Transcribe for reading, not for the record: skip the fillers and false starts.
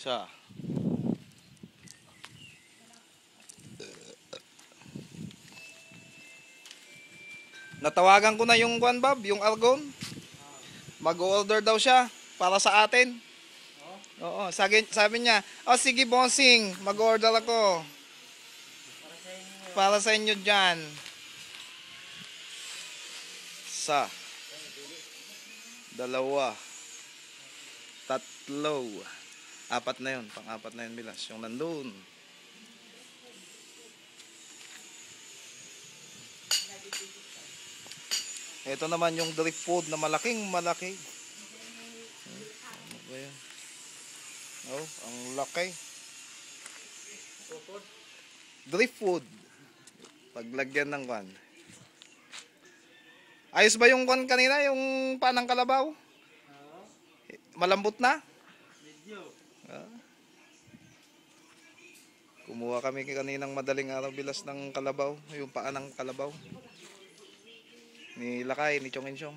Siya. Natawagan ko na yung Juan Bob, yung Argon. Mag-order daw siya para sa atin. Oo, sabi niya, "Oh, sige bossing, mag-order ako. Para sa inyo dyan." Isa. Dalawa. Tatlo. Apat na yun. Pang-apat na yun bilas. Yung nandun. Ito naman yung drift food na malaking malaki. Ano ba yan? Oh, ang laki. Drift food. Paglagyan ng kwan. Ayos ba yung kwan kanina? Yung panang kalabaw? Malambot na? Medyo. Kumuha kami kaninang madaling araw bilas ng kalabaw. Yung paa ng kalabaw. Ni Lakay, ni Chong Inchong.